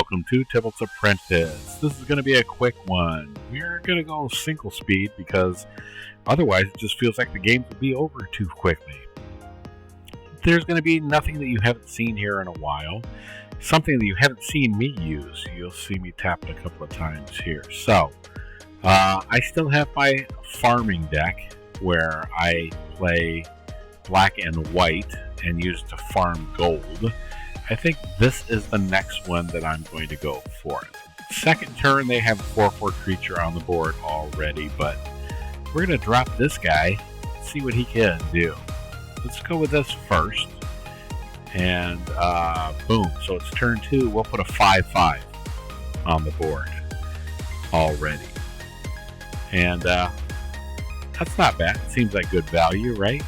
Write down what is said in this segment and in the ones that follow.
welcome to Tibalt's Apprentice. This is going to be a quick one. We're going to go single speed because otherwise it just feels like the games would be over too quickly. There's going to be nothing that you haven't seen here in a while. Something that you haven't seen me use. You'll see me tap it a couple of times here. So, I still have my farming deck where I play black and white and use to farm gold. I think this is the next one that I'm going to go for. Second turn, they have a 4/4 creature on the board already, but we're going to drop this guy, see what he can do. Let's go with this first. And boom, so it's turn 2. We'll put a 5/5 on the board already. And that's not bad. Seems like good value, right?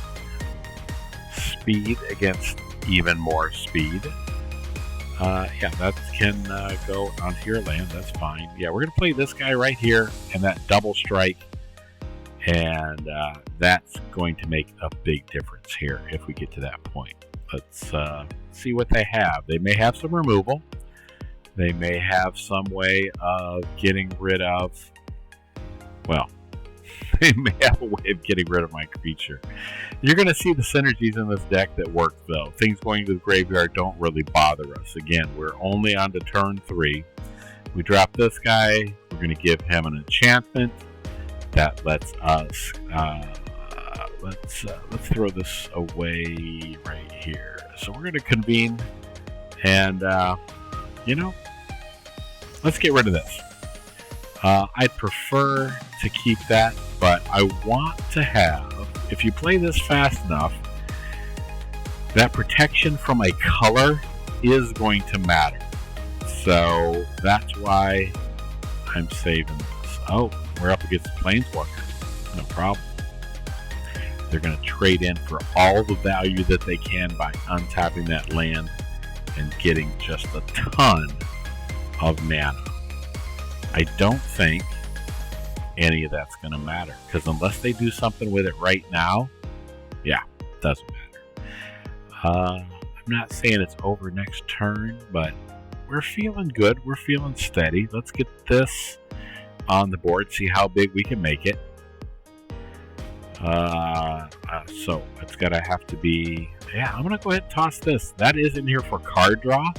Speed against even more speed. Yeah, that can go onto your land. That's fine. Yeah, we're going to play this guy right here and that double strike. And that's going to make a big difference here if we get to that point. Let's see what they have. They may have some removal. They may have some way of getting rid of... Well, they may have a way of getting rid of my creature. You're going to see the synergies in this deck that work, though. Things going to the graveyard don't really bother us. Again, we're only on to turn 3. We drop this guy. We're going to give him an enchantment that lets us... let's throw this away right here. So we're going to convene, and let's get rid of this. I'd prefer to keep that, but I want to have, if you play this fast enough, that protection from a color is going to matter. So that's why I'm saving this. Oh, we're up against the Planeswalker. No problem. They're going to trade in for all the value that they can by untapping that land and getting just a ton of mana. I don't think any of that's going to matter, because unless they do something with it right now, yeah, it doesn't matter. I'm not saying it's over next turn, but we're feeling good. We're feeling steady. Let's get this on the board, see how big we can make it. So it's going to have to be... Yeah, I'm going to go ahead and toss this. That is in here for card draw.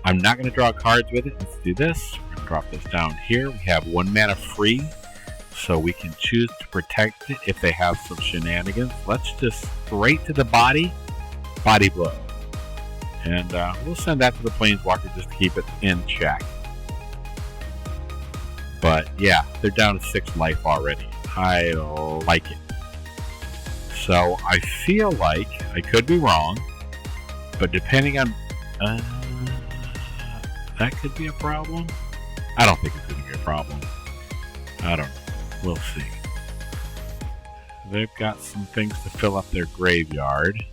I'm not going to draw cards with it. Let's do this. We're going to drop this down here. We have 1 mana free, so we can choose to protect it if they have some shenanigans. Let's just straight to the body blow. And we'll send that to the Planeswalker just to keep it in check. But yeah, they're down to 6 life already. I like it. So I feel like, I could be wrong, but depending on... that could be a problem? I don't think it's going to be a problem. I don't know. We'll see. They've got some things to fill up their graveyard.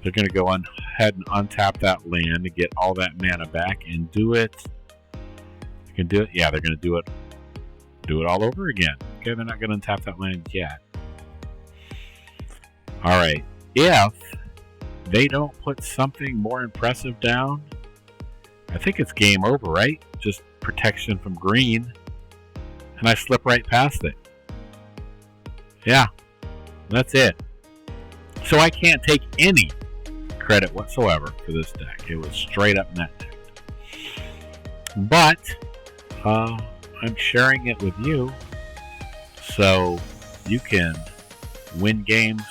They're going to go ahead and untap that land to get all that mana back and do it. You can do it? Yeah, they're going to do it. Do it all over again. Okay, they're not going to untap that land yet. Alright, if they don't put something more impressive down, I think it's game over, right? Just protection from green, and I slip right past it. Yeah, that's it. So I can't take any credit whatsoever for this deck. It was straight up net deck. But I'm sharing it with you so you can win games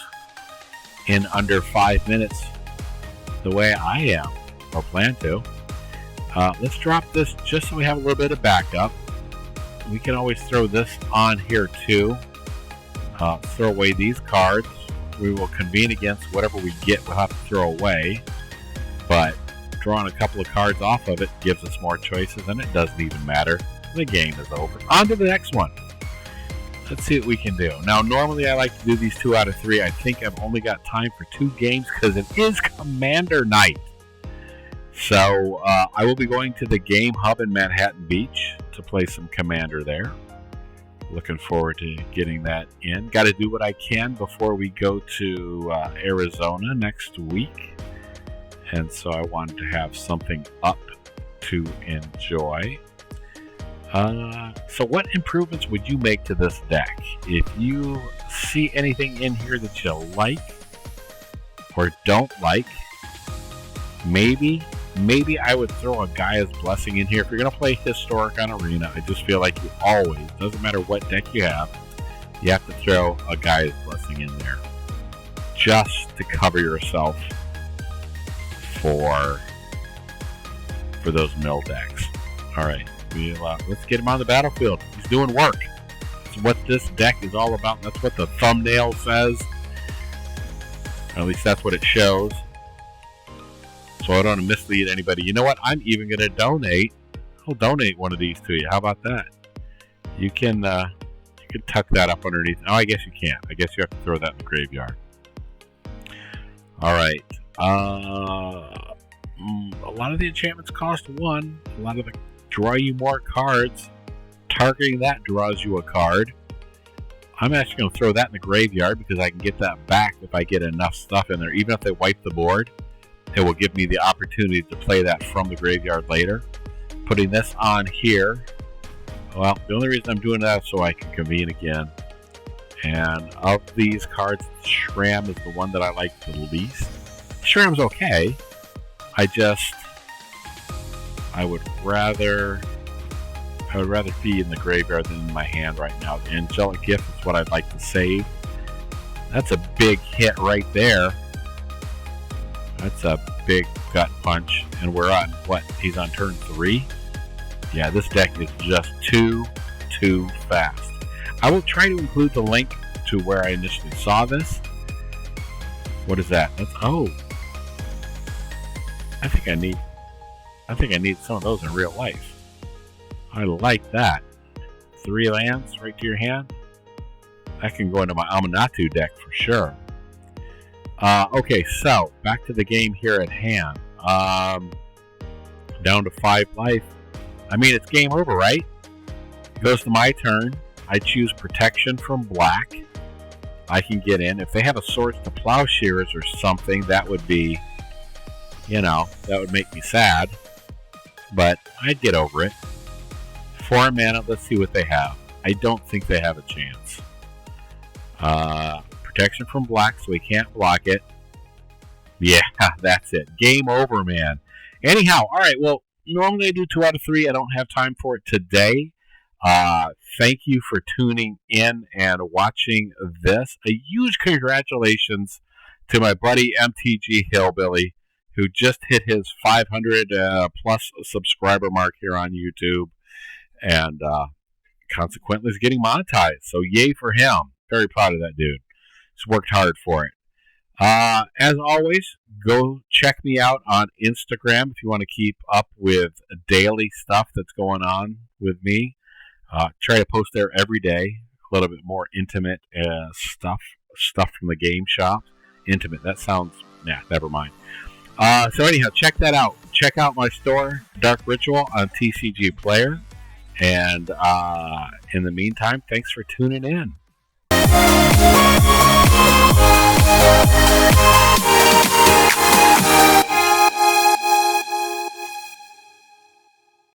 in under 5 minutes the way I am, or plan to. Let's drop this just so we have a little bit of backup. We can always throw this on here too. Throw away these cards. We will convene against whatever we get. We'll have to throw away. But drawing a couple of cards off of it gives us more choices, and it doesn't even matter. The game is over. On to the next one. Let's see what we can do. Now, normally I like to do these 2 out of 3. I think I've only got time for 2 games because it is Commander Night. So, I will be going to the Game Hub in Manhattan Beach to play some Commander there. Looking forward to getting that in. Got to do what I can before we go to Arizona next week. And so I wanted to have something up to enjoy. So what improvements would you make to this deck? If you see anything in here that you like or don't like, maybe I would throw a Gaia's Blessing in here. If you're going to play Historic on Arena, I just feel like you always, doesn't matter what deck you have to throw a Gaia's Blessing in there. Just to cover yourself for those mill decks. Alright, let's get him on the battlefield. He's doing work. That's what this deck is all about. That's what the thumbnail says. Or at least that's what it shows. So I don't want to mislead anybody. You know what? I'm even going to donate. I'll donate one of these to you. How about that? You can tuck that up underneath. Oh, I guess you can't. I guess you have to throw that in the graveyard. All right. A lot of the enchantments cost 1. A lot of them draw you more cards. Targeting that draws you a card. I'm actually going to throw that in the graveyard because I can get that back if I get enough stuff in there. Even if they wipe the board, it will give me the opportunity to play that from the graveyard later. Putting this on here. Well, the only reason I'm doing that is so I can convene again. And of these cards, Sram is the one that I like the least. Shram's okay. I would rather be in the graveyard than in my hand right now. The Angelic Gift is what I'd like to save. That's a big hit right there. That's a big gut punch. And we're on, what? He's on turn 3? Yeah, this deck is just too fast. I will try to include the link to where I initially saw this. What is that? That's, oh. I think I need some of those in real life. I like that. 3 lands right to your hand. That can go into my Amanatu deck for sure. Okay, so back to the game here at hand. Down to 5 life. I mean, it's game over, right? It goes to my turn. I choose protection from black. I can get in. If they have a Swords to Plowshares or something, that would be, that would make me sad. But I'd get over it. 4 mana, let's see what they have. I don't think they have a chance. Protection from black, so we can't block it. Yeah, that's it. Game over, man. Anyhow, alright, well, normally I do 2 out of 3. I don't have time for it today. Thank you for tuning in and watching this. A huge congratulations to my buddy MTG Hillbilly, who just hit his 500 plus subscriber mark here on YouTube, and consequently is getting monetized. So yay for him. Very proud of that dude. He's worked hard for it. As always, go check me out on Instagram if you want to keep up with daily stuff that's going on with me. Try to post there every day. A little bit more intimate stuff from the game shop. Intimate, that sounds, never mind. So anyhow, check that out. Check out my store, Dark Ritual, on TCGplayer. And in the meantime, thanks for tuning in.